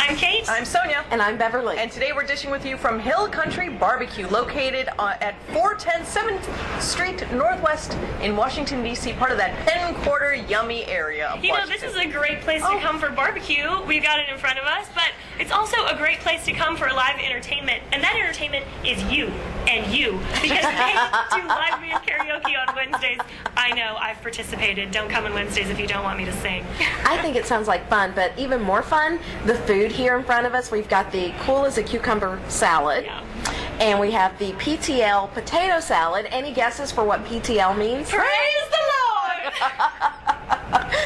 I'm Kate. I'm Sonya. And I'm Beverly. And today we're dishing with you from Hill Country Barbecue, located at 410 7th Street Northwest in Washington, D.C., part of that Penn Quarter yummy area of Washington. This is a great place to come for barbecue. We've got it in front of us, but it's also a great place to come for live entertainment. And that entertainment is you and you, because they do live band karaoke on Wednesdays. I know, I've participated. Don't come on Wednesdays if you don't want me to sing. I think it sounds like fun, but even more fun, the food here in front of us. We've got the cool as a cucumber salad. Yeah. And we have the PTL potato salad. Any guesses for what PTL means? Praise the Lord!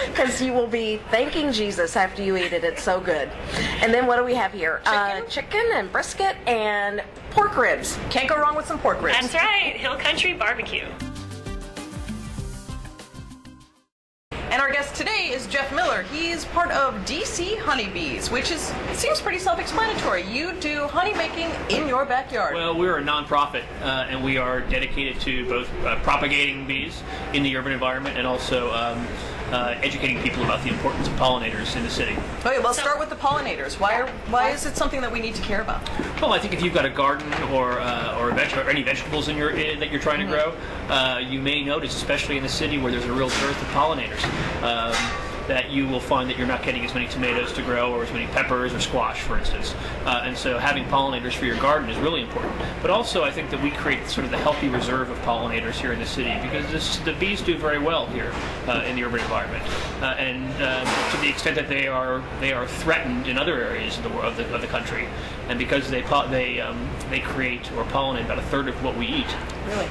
Because you will be thanking Jesus after you eat it. It's so good. And then what do we have here? Chicken and brisket and pork ribs. Can't go wrong with some pork ribs. That's right, Hill Country Barbecue. And our guest today is Jeff Miller. He's part of DC Honeybees, which seems pretty self-explanatory. You do honey making in your backyard. Well, we're a nonprofit, and we are dedicated to both propagating bees in the urban environment and also educating people about the importance of pollinators in the city. Okay, well, start with the pollinators. Why is it something that we need to care about? Well, I think if you've got a garden or any vegetables that you're trying to grow, you may notice, especially in the city where there's a real dearth of pollinators, that you will find that you're not getting as many tomatoes to grow or as many peppers or squash, for instance. And so having pollinators for your garden is really important. But also I think that we create sort of the healthy reserve of pollinators here in the city, because the bees do very well here in the urban environment. And to the extent that they are threatened in other areas of the world, of the country, and because they create or pollinate about a third of what we eat. Really?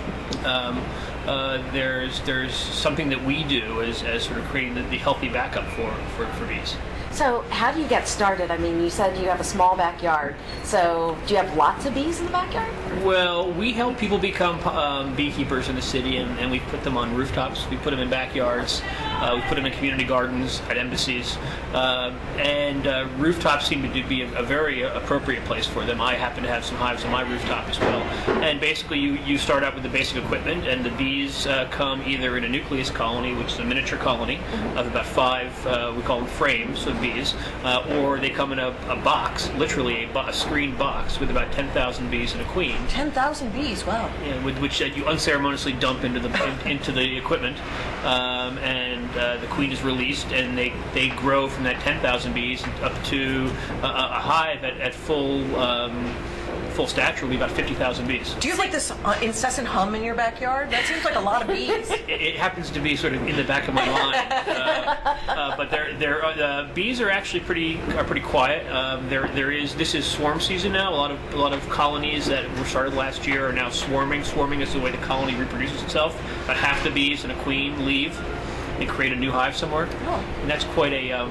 There's something that we do as sort of creating the healthy backup for bees. So how do you get started? I mean, you said you have a small backyard. So do you have lots of bees in the backyard? Well, we help people become beekeepers in the city, and we put them on rooftops. We put them in backyards. We put them in community gardens, at embassies. And rooftops seem to be a very appropriate place for them. I happen to have some hives on my rooftop as well. And basically you start out with the basic equipment, and the bees come either in a nucleus colony, which is a miniature colony of about 5, we call them frames of bees, or they come in a box, literally a screened box with about 10,000 bees and a queen. 10,000 bees, wow. Yeah, which you unceremoniously dump into the equipment, and the queen is released, and they grow from that 10,000 bees up to a hive at full stature will be about 50,000 bees. Do you have like this incessant hum in your backyard? That seems like a lot of bees. It happens to be sort of in the back of my mind, but bees are actually pretty quiet. This is swarm season now. A lot of colonies that were started last year are now swarming. Swarming is the way the colony reproduces itself. About half the bees and a queen leave and create a new hive somewhere, and that's quite a.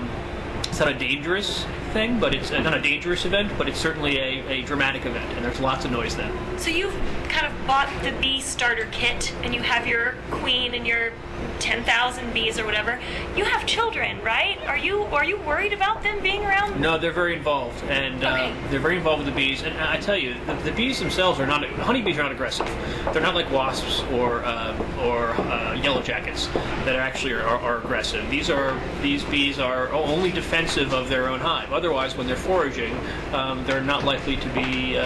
It's not a dangerous thing, but it's not a dangerous event, but it's certainly a dramatic event, and there's lots of noise then. So you've kind of bought the bee starter kit, and you have your queen and your 10,000 bees or whatever. You have children, right? Are you worried about them being around? No, they're very involved, and they're very involved with the bees. And I tell you, the bees themselves are not. Honeybees are not aggressive. They're not like wasps or yellow jackets that are aggressive. These bees are only defensive of their own hive. Otherwise, when they're foraging, they're not likely to be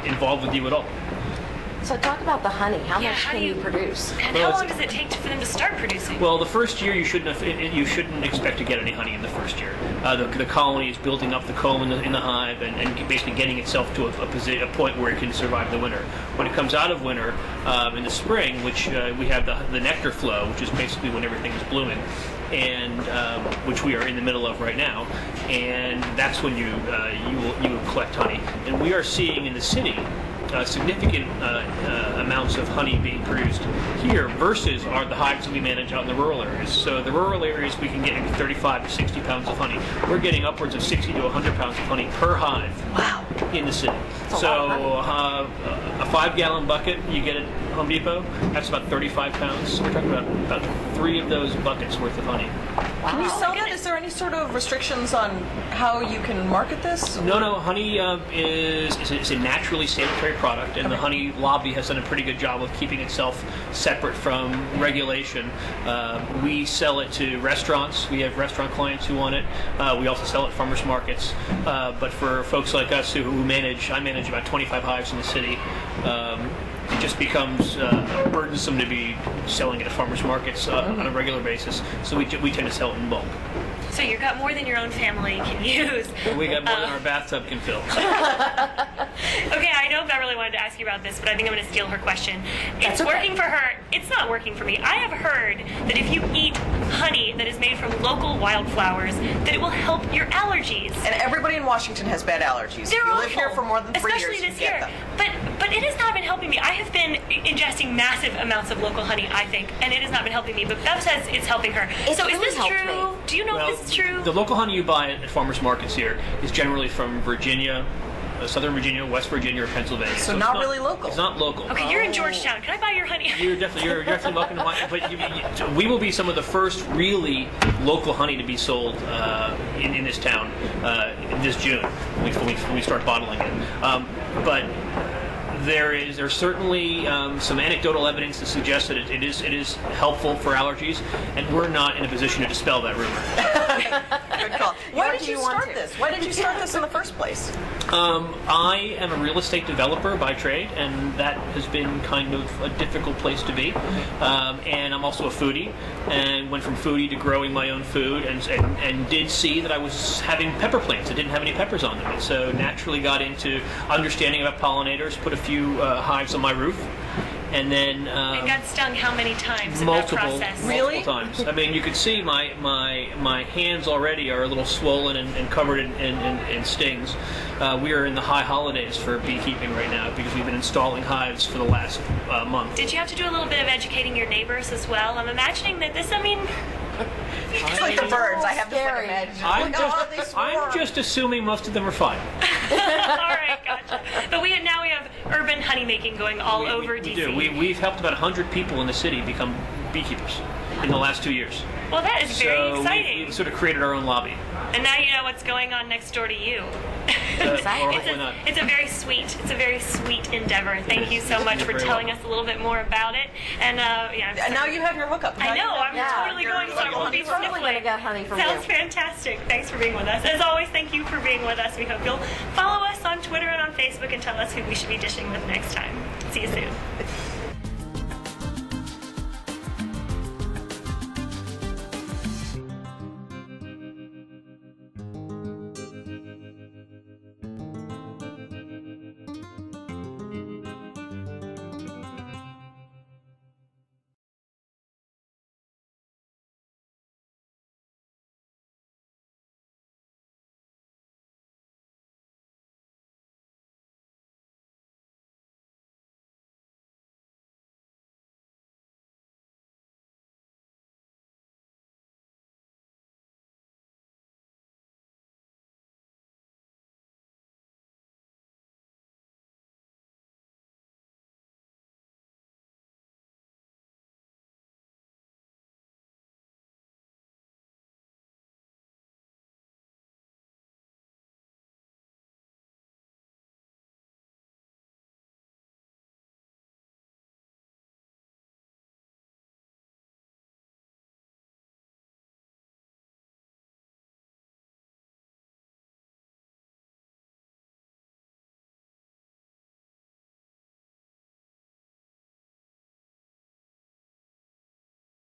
involved with you at all. So talk about the honey. How much can you produce? And how long does it take for them to start producing? Well, the first year you shouldn't expect to get any honey in the first year. The colony is building up the comb in the hive and basically getting itself to a point where it can survive the winter. When it comes out of winter in the spring, which we have the nectar flow, which is basically when everything is blooming, and which we are in the middle of right now, and that's when you will collect honey. And we are seeing in the city significant amounts of honey being produced here versus the hives that we manage out in the rural areas. So the rural areas we can get 35 to 60 pounds of honey. We're getting upwards of 60 to 100 pounds of honey per hive. Wow. In the city. So a 5-gallon bucket, you get Home Depot. That's about 35 pounds. So we're talking about 3 of those buckets worth of honey. Can you sell that? Is there any sort of restrictions on how you can market this? No. Honey is a naturally sanitary product, and the honey lobby has done a pretty good job of keeping itself separate from regulation. We sell it to restaurants. We have restaurant clients who want it. We also sell it at farmers markets. But for folks like us I manage about 25 hives in the city. It just becomes burdensome to be selling it at farmers markets on a regular basis. So we tend to sell it in bulk. So you've got more than your own family can use. We got more than our bathtub can fill. Okay, I know Beverly wanted to ask you about this, but I think I'm going to steal her question. It's working for her. It's not working for me. I have heard that if you eat honey that is made from local wildflowers, that it will help your allergies. And everybody in Washington has bad allergies. They're if you live awful, here for more than 3 years, especially you this get year. them. But it has not been helping me. I have been ingesting massive amounts of local honey, I think, and it has not been helping me. But Bev says it's helping her. So is really this helped true? me. Do you know if this is true? The local honey you buy at farmers markets here is generally from Virginia, Southern Virginia, West Virginia, or Pennsylvania. So not really local. It's not local. Okay, you're in Georgetown. Can I buy your honey? You're definitely welcome to buy. But we will be some of the first really local honey to be sold in this town this June when we start bottling it. But there's certainly some anecdotal evidence that suggests that it is helpful for allergies, and we're not in a position to dispel that rumor. Good call. Why did you start this? Why did you start this in the first place? I am a real estate developer by trade, and that has been kind of a difficult place to be. And I'm also a foodie, and went from foodie to growing my own food, and did see that I was having pepper plants that didn't have any peppers on them, and so naturally got into understanding about pollinators, put a few hives on my roof, and then and got stung how many times in multiple that process? Really? times. I mean, you can see my hands already are a little swollen and covered in stings. We are in the high holidays for beekeeping right now because we've been installing hives for the last month. Did you have to do a little bit of educating your neighbors as well? I'm imagining that this, It's like the birds. I have this like imagination. I'm just assuming most of them are fine. All right, gotcha. But now we have urban honey making going all over we DC. do. We've helped about 100 people in the city become beekeepers in the last 2 years. Well, that is very exciting. We've sort of created our own lobby. And now you know what's going on next door to you. Or hopefully not. It's a very sweet endeavor. Thank you so much for telling us a a little bit more about it. And yeah. And now you have your hookup. I know. I'm totally going. So I won't be totally going to get honey from you. Sounds fantastic. Thanks for being with us. As always, thank you for being with us. We hope you'll follow us on Twitter and on Facebook and tell us who we should be dishing with next time. See you soon.